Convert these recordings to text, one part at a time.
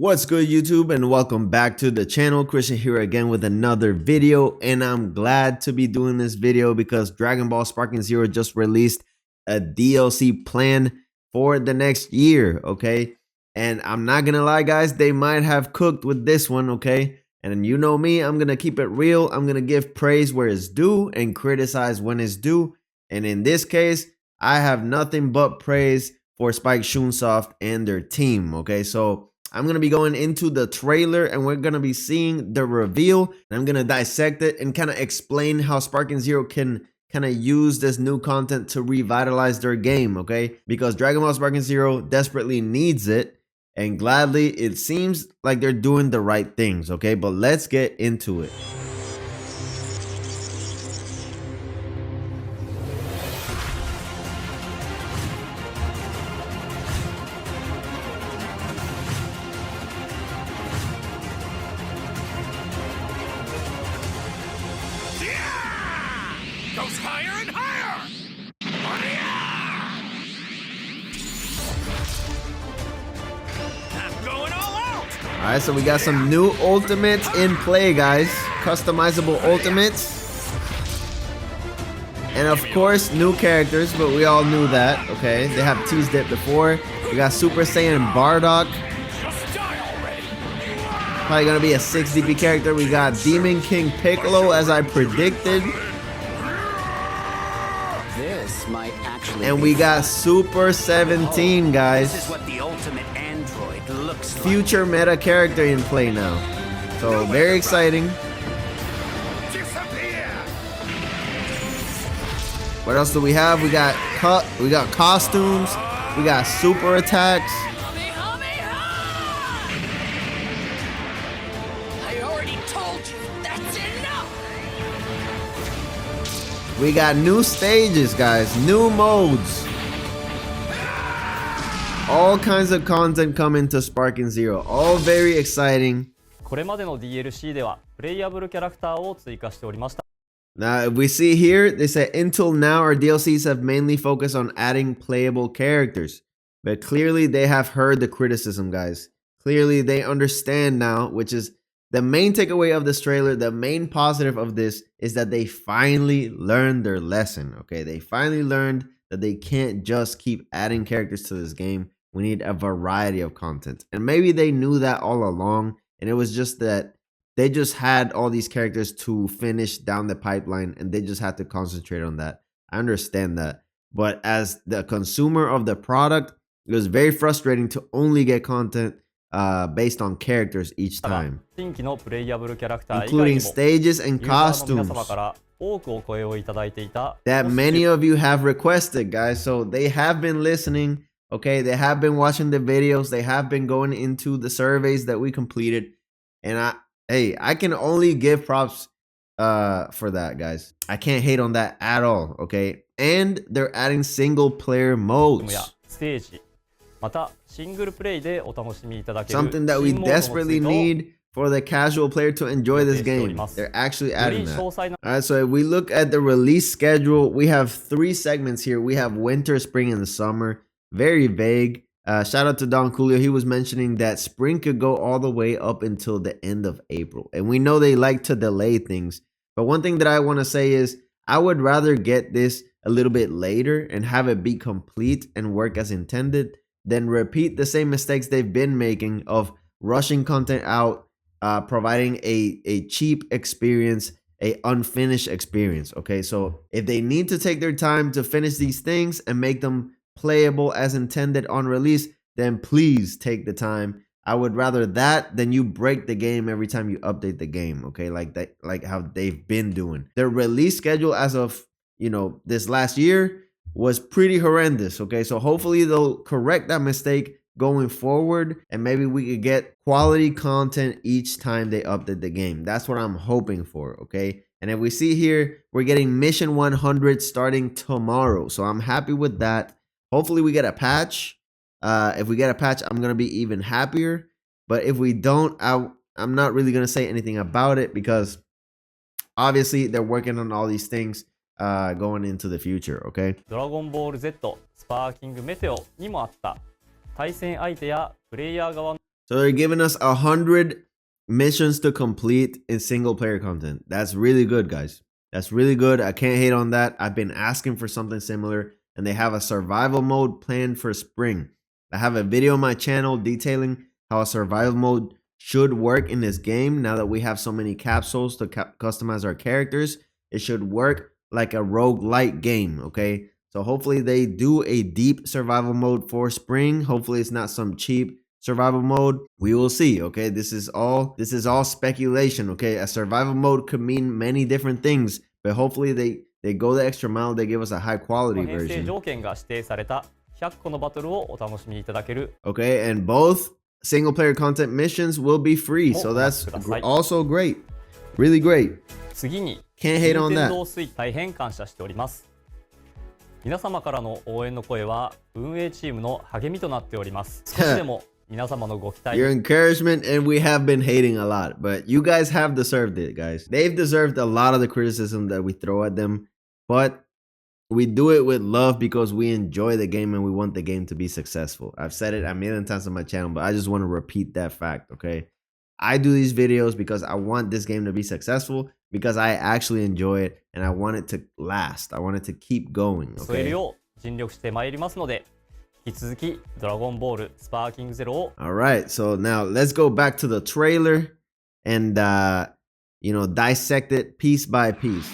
What's good, YouTube, and welcome back to the channel. Christian here again with another video, and I'm glad to be doing this video because Dragon Ball Sparking Zero just released a DLC plan for the next year, okay? And I'm not gonna lie, guys, they might have cooked with this one, okay? And you know me, I'm gonna keep it real. I'm gonna give praise where it's due and criticize when it's due. And in this case, I have nothing but praise for Spike Chunsoft and their team, okay? So I'm going to be going into the trailer and we're going to be seeing the reveal. And I'm going to dissect it and kind of explain how Sparking Zero can kind of use this new content to revitalize their game, okay? Because Dragon Ball Sparking Zero desperately needs it, and gladly it seems like they're doing the right things, okay? But let's get into it. Goes higher and higher! I'm going all out! Alright, so we got some new ultimates in play, guys. Customizable ultimates. And of course, new characters, but we all knew that, okay? They have teased it before. We got Super Saiyan Bardock. Probably gonna be a 6 DP character. We got Demon King Piccolo, as I predicted. This might actually And we got Super 17, guys. This is what the ultimate android looks like. Future meta character in play now. So very exciting. What else do we have? We got costumes. We got super attacks. I already told you, that's enough! We got new stages, guys. New modes. All kinds of content coming to Sparking Zero. All very exciting. これまでの DLC ではプレイヤブルキャラクターを追加しておりました。 Now, if we see here, they say until now our DLCs have mainly focused on adding playable characters. But clearly they have heard the criticism, guys. Clearly they understand now, which is the main takeaway of this trailer. The main positive of this is that they finally learned their lesson, okay? They finally learned that they can't just keep adding characters to this game. We need a variety of content. And maybe they knew that all along, and it was just that they just had all these characters to finish down the pipeline, and they just had to concentrate on that. I understand that. But as the consumer of the product, it was very frustrating to only get content based on characters each time, 新規のプレイヤブルキャラクター以外 including にも stages and ユーザーの costumes 皆様から多くお声をいただいていた that many of you have requested, guys. So they have been listening, okay? They have been watching the videos. They have been going into the surveys that we completed. And I can only give props for that, guys. I can't hate on that at all, okay? And they're adding single player や modes. ステージまたシングルプレイでお楽しみいただける Something that we 新モードの追 desperately 加を need for the casual player to enjoy this game. They're actually よ adding り that. 詳細な Alright, so if we look at the release schedule, we have 3 segments here. We have winter, spring, and the summer. Very vague. Shout out to Don Coolio. He was mentioning that spring could go all the way up until the end of April. And we know they like to delay things. But one thing that I want to say is I would rather get this a little bit later and have it be complete and work as intended than repeat the same mistakes they've been making of rushing content out, providing a cheap experience, a unfinished experience. Okay, so if they need to take their time to finish these things and make them playable as intended on release, then please take the time. I would rather that than you break the game every time you update the game, okay? Like that, like how they've been doing. Their release schedule as of, you know, this last year was pretty horrendous, okay? So hopefully they'll correct that mistake going forward, and maybe we could get quality content each time they update the game. That's what I'm hoping for, okay? And if we see here, we're getting Mission 100 starting tomorrow. So I'm happy with that. Hopefully we get a patch. If we get a patch, I'm going to be even happier. But if we don't, I'm not really going to say anything about it because obviously they're working on all these things going into the future, okay? ドラゴンボール Z スパーキングメテオにもあった対戦相手やプレイヤー側の So they're giving us 100 missions to complete in single player content. That's really good, guys. That's really good. I can't hate on that. I've been asking for something similar, and they have a survival mode planned for spring. I have a video on my channel detailing how a survival mode should work in this game. Now that we have so many capsules to customize our characters, it should work like a roguelite game, okay? So hopefully they do a deep survival mode for spring. Hopefully it's not some cheap survival mode. We will see, okay? This is all speculation, okay? A survival mode could mean many different things, but hopefully they go the extra mile. They give us a high quality 編成 version. 条件が指定された100個のバトルをお楽しみいただける Okay, and both single player content missions will be free, so that's also great. Really great. 次に Can't hate on that. Nintendo Switch 大変感謝しております。皆様からの応援の声は運営チームの励みとなっております。少しでも皆様のご期待 Your encouragement, and we have been hating a lot, but you guys have deserved it, guys. They've deserved a lot of the criticism that we throw at them, but we do it with love because we enjoy the game and we want the game to be successful. I've said it a million times on my channel, but I just want to repeat that fact, okay? I do these videos because I want this game to be successful, because I actually enjoy it and I want it to last. I want it to keep going, 添える okay? よう尽力してまいりますので、引き続きドラゴンボールスパーキングゼロを All right, so now let's go back to the trailer and, dissect it piece by piece.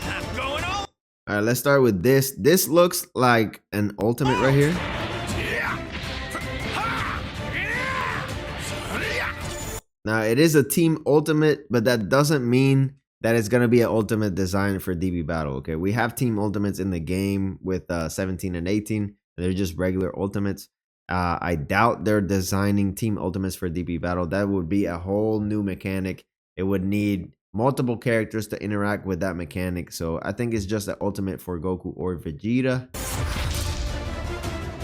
I'm going on. All right, let's start with this. This looks like an ultimate right here. Yeah. Ha! Yeah. Now, it is a team ultimate, but that doesn't mean that it's going to be an ultimate design for DB Battle, okay? We have team ultimates in the game with 17 and 18. They're just regular ultimates. I doubt they're designing team ultimates for DB Battle. That would be a whole new mechanic. It would need multiple characters to interact with that mechanic. So I think it's just an ultimate for Goku or Vegeta.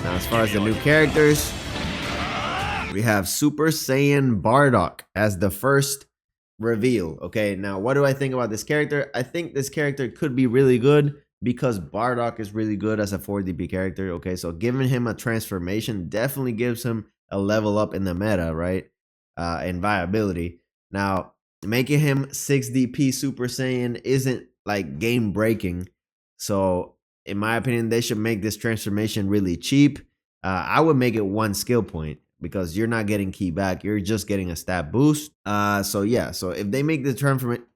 Now, as far as the new characters, we have Super Saiyan Bardock as the first reveal. Okay, now what do I think about this character? I think this character could be really good because Bardock is really good as a 4DP character. Okay, so giving him a transformation definitely gives him a level up in the meta, right? And viability. Now, making him 6DP Super Saiyan isn't like game breaking. So in my opinion, they should make this transformation really cheap. I would make it 1 skill point, because you're not getting key back. You're just getting a stat boost. So if they make the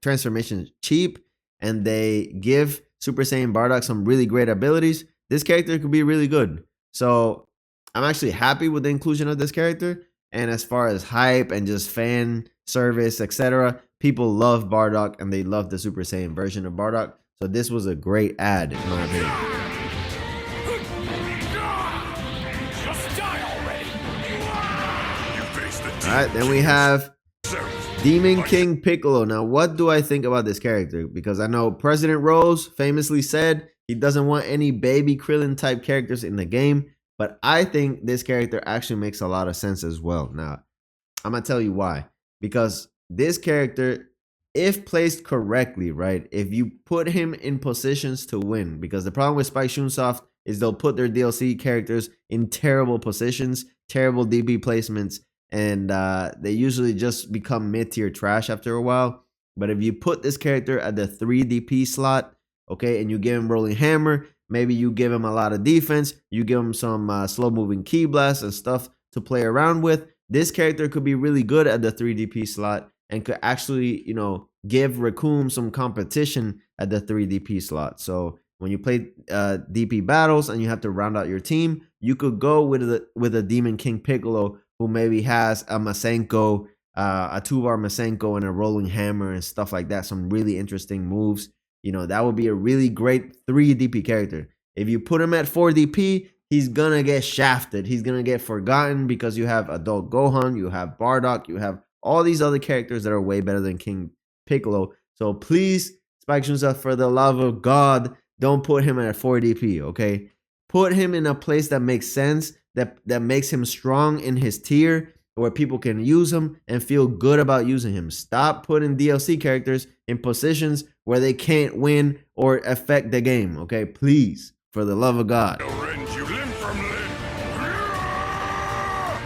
transformation cheap and they give Super Saiyan Bardock some really great abilities, this character could be really good. So I'm actually happy with the inclusion of this character. And as far as hype and just fan service, etc., people love Bardock and they love the Super Saiyan version of Bardock. So this was a great add, in my opinion. Just die already. You face the All right, then we have Demon King Piccolo. Now, what do I think about this character? Because I know President Rose famously said he doesn't want any baby Krillin type characters in the game, but I think this character actually makes a lot of sense as well. Now, I'm going to tell you why. Because this character, if placed correctly, right, if you put him in positions to win, because the problem with Spike Chunsoft is they'll put their DLC characters in terrible positions, terrible DB placements, and they usually just become mid-tier trash after a while. But if you put this character at the 3DP slot, okay, and you give him Rolling Hammer, maybe you give him a lot of defense, you give him some slow-moving Ki Blast and stuff to play around with, this character could be really good at the 3DP slot and could actually, give Raccoon some competition at the 3DP slot. So when you play DP battles and you have to round out your team, you could go with a Demon King Piccolo who maybe has a Masenko, a 2-bar Masenko and a Rolling Hammer and stuff like that. Some really interesting moves. That would be a really great 3DP character. If you put him at 4DP, he's gonna get shafted. He's gonna get forgotten because you have Adult Gohan, you have Bardock, you have all these other characters that are way better than King Piccolo. So please, Spike Chunsoft, for the love of God, don't put him at 4DP, okay? Put him in a place that makes sense, that makes him strong in his tier, where people can use him and feel good about using him. Stop putting DLC characters in positions where they can't win or affect the game, okay? Please, for the love of God. Orange, you limp from limb.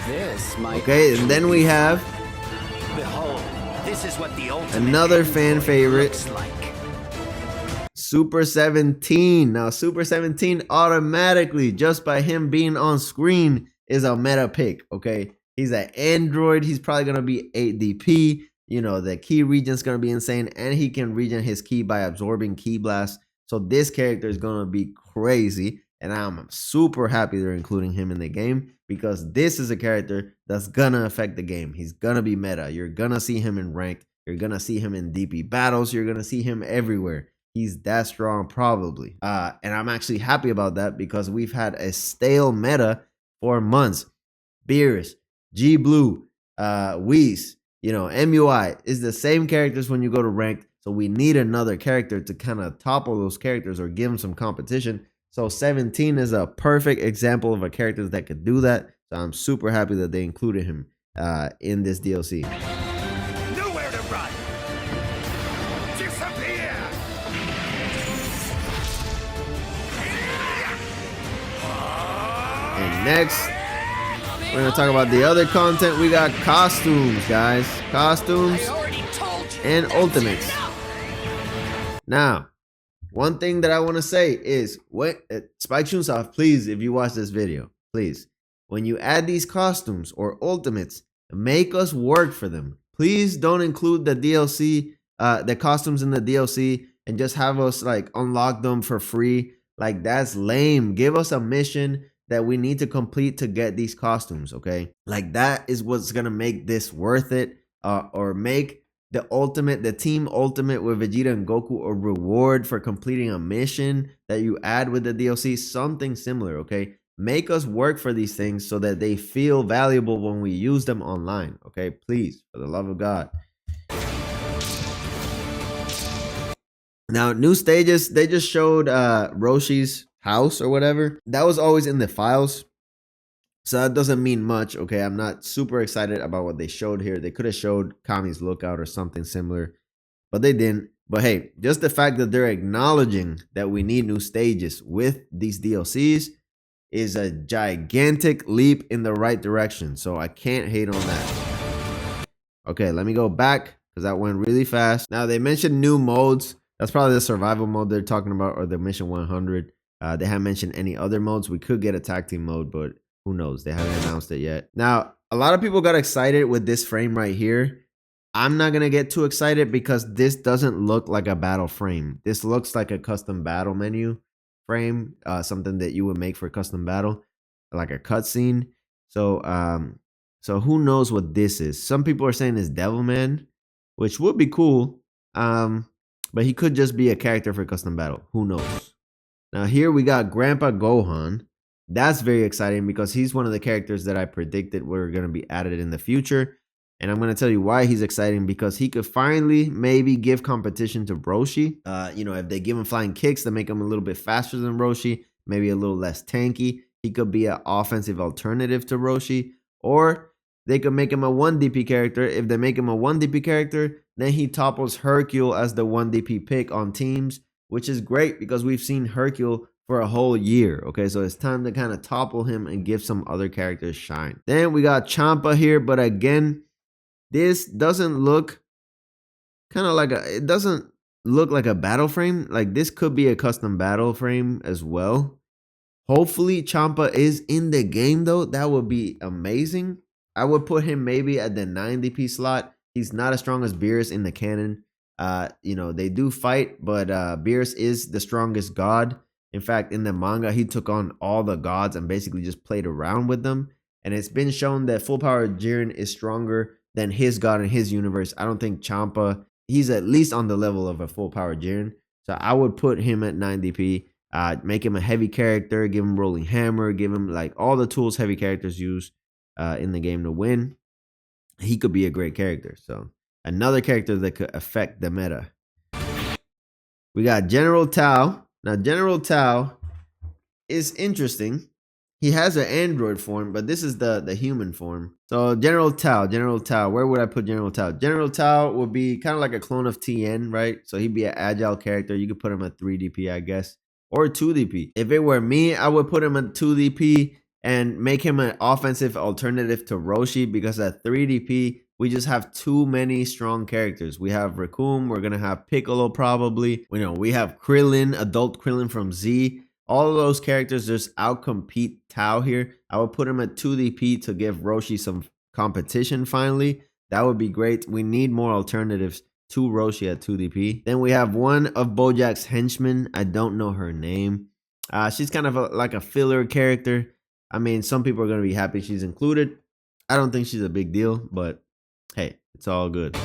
This might Okay, and actually then be we have Behold, this is what the ultimate another fan android favorite. looks like. Super 17. Now, Super 17 automatically, just by him being on screen, is a meta pick, okay? He's an android. He's probably going to be 8 DP. You know, the key region's going to be insane, and he can regen his key by absorbing key blast. So this character is going to be crazy, and I'm super happy they're including him in the game because this is a character that's going to affect the game. He's going to be meta. You're going to see him in ranked. You're going to see him in DP battles. You're going to see him everywhere. He's that strong, probably. And I'm actually happy about that because we've had a stale meta for months. Beerus, G Blue, Whis, you know, MUI is the same characters when you go to ranked. So we need another character to kind of topple those characters or give them some competition. So 17 is a perfect example of a character that could do that. So I'm super happy that they included him in this DLC. Nowhere to run. Disappear. And next, we're going to talk about the other content. We got costumes, guys. Costumes and ultimates. Now, one thing that I want to say is, Spike Chunsoft, please, if you watch this video, please, when you add these costumes or ultimates, make us work for them. Please don't include the DLC, the costumes in the DLC, and just have us like unlock them for free. Like, that's lame. Give us a mission that we need to complete to get these costumes, okay? Like, that is what's gonna make this worth it, or make the team ultimate with Vegeta and Goku a reward for completing a mission that you add with the DLC, something similar, okay? Make us work for these things so that they feel valuable when we use them online, okay? Please, for the love of God. Now, new stages, they just showed Roshi's house or whatever. That was always in the files, so that doesn't mean much, okay? I'm not super excited about what they showed here. They could have showed Kami's lookout or something similar, but they didn't. But hey, just the fact that they're acknowledging that we need new stages with these DLCs is a gigantic leap in the right direction, so I can't hate on that. Okay, let me go back because that went really fast. Now, they mentioned new modes. That's probably the survival mode they're talking about, or the mission 100. They haven't mentioned any other modes. We could get a tag team mode, but who knows? They haven't announced it yet. Now, a lot of people got excited with this frame right here. I'm not going to get too excited because this doesn't look like a battle frame. This looks like a custom battle menu frame, something that you would make for custom battle, like a cutscene. So who knows what this is? Some people are saying it's Devilman, which would be cool. But he could just be a character for custom battle. Who knows? Now here we got Grandpa Gohan. That's very exciting because he's one of the characters that I predicted were going to be added in the future. And I'm going to tell you why he's exciting, because he could finally maybe give competition to Roshi. You know, if they give him flying kicks that make him a little bit faster than Roshi, maybe a little less tanky, he could be an offensive alternative to Roshi. Or they could make him a 1 DP character. If they make him a 1 DP character, then he topples Hercule as the 1 DP pick on teams, which is great because we've seen Hercule for a whole year. Okay, so it's time to kind of topple him and give some other characters shine. Then we got Champa here, but again, this doesn't look it doesn't look like a battle frame. Like, this could be a custom battle frame as well. Hopefully Champa is in the game though. That would be amazing. I would put him maybe at the 9 DP slot. He's not as strong as Beerus in the canon. You know, they do fight, but Beerus is the strongest god. In fact, in the manga, he took on all the gods and basically just played around with them. And it's been shown that full power Jiren is stronger than his god in his universe. I don't think Champa, he's at least on the level of a full power Jiren. So I would put him at 9 DP, make him a heavy character, give him rolling hammer, give him like all the tools heavy characters use in the game to win. He could be a great character. So another character that could affect the meta. We got General Tao. Now, General Tao is interesting. He has an android form, but this is the human form. So General Tao, where would I put General Tao? General Tao would be kind of like a clone of TN, right? So he'd be an agile character. You could put him at 3 DP, I guess, or 2 DP. If it were me, I would put him at 2 DP and make him an offensive alternative to Roshi, because at 3DP, we just have too many strong characters. We have Raccoon, we're going to have Piccolo probably. We have Krillin, adult Krillin from Z. All of those characters just outcompete Tao here. I would put him at 2DP to give Roshi some competition finally. That would be great. We need more alternatives to Roshi at 2DP. Then we have one of Bojack's henchmen. I don't know her name. She's kind of like a filler character. I mean, some people are going to be happy she's included. I don't think she's a big deal, but hey, it's all good.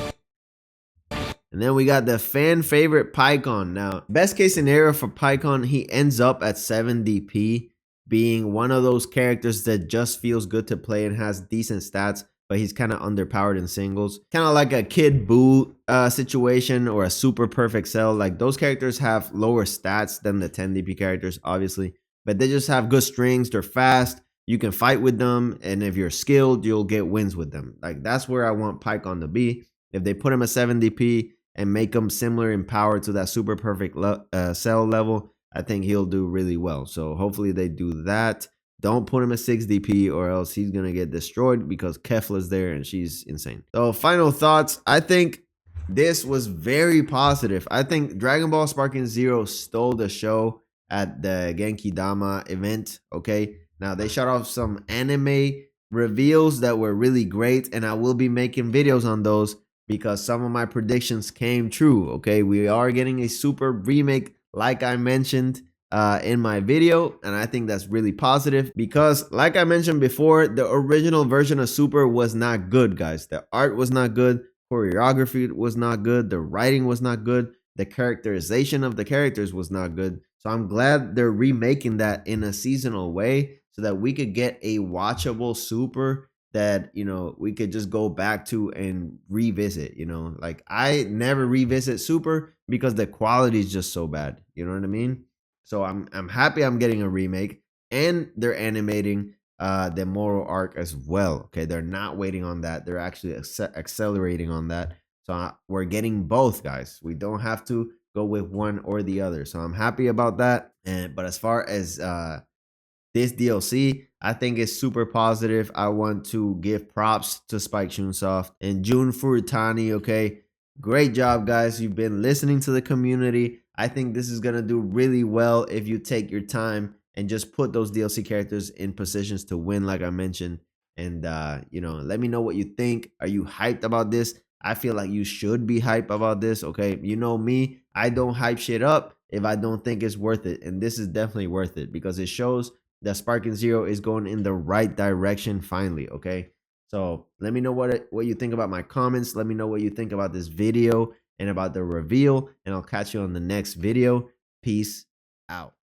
And then we got the fan favorite Pycon. Now, best case scenario for Pycon, he ends up at 7DP, being one of those characters that just feels good to play and has decent stats, but he's kind of underpowered in singles. Kind of like a Kid Buu situation or a Super Perfect Cell. Like, those characters have lower stats than the 10DP characters, obviously, but they just have good strings. They're fast. You can fight with them, and if you're skilled, you'll get wins with them. Like, that's where I want Pycon to be. If they put him at 7DP and make him similar in power to that Super Perfect Cell level, I think he'll do really well. So hopefully they do that. Don't put him at 6DP or else he's going to get destroyed, because Kefla's there and she's insane. So final thoughts. I think this was very positive. I think Dragon Ball Sparking Zero stole the show at the Genki Dama event. Okay. Now they shot off some anime reveals that were really great, and I will be making videos on those because some of my predictions came true. Okay. We are getting a Super remake, like I mentioned in my video, and I think that's really positive because, like I mentioned before, the original version of Super was not good, guys. The art was not good, choreography was not good, the writing was not good, the characterization of the characters was not good. So I'm glad they're remaking that in a seasonal way so that we could get a watchable Super that, we could just go back to and revisit. Like, I never revisit Super because the quality is just so bad. You know what I mean? So I'm happy I'm getting a remake, and they're animating the moral arc as well. Okay, they're not waiting on that. They're actually accelerating on that. So we're getting both, guys. We don't have to go with one or the other. So I'm happy about that. But as far as this DLC, I think it's super positive. I want to give props to Spike Chunsoft and Jun Furutani. Okay, great job, guys. You've been listening to the community. I think this is going to do really well if you take your time and just put those DLC characters in positions to win, like I mentioned. And, let me know what you think. Are you hyped about this? I feel like you should be hyped about this, okay? You know me, I don't hype shit up if I don't think it's worth it. And this is definitely worth it because it shows that Sparking Zero is going in the right direction finally, okay? So let me know what you think about my comments. Let me know what you think about this video and about the reveal, and I'll catch you on the next video. Peace out.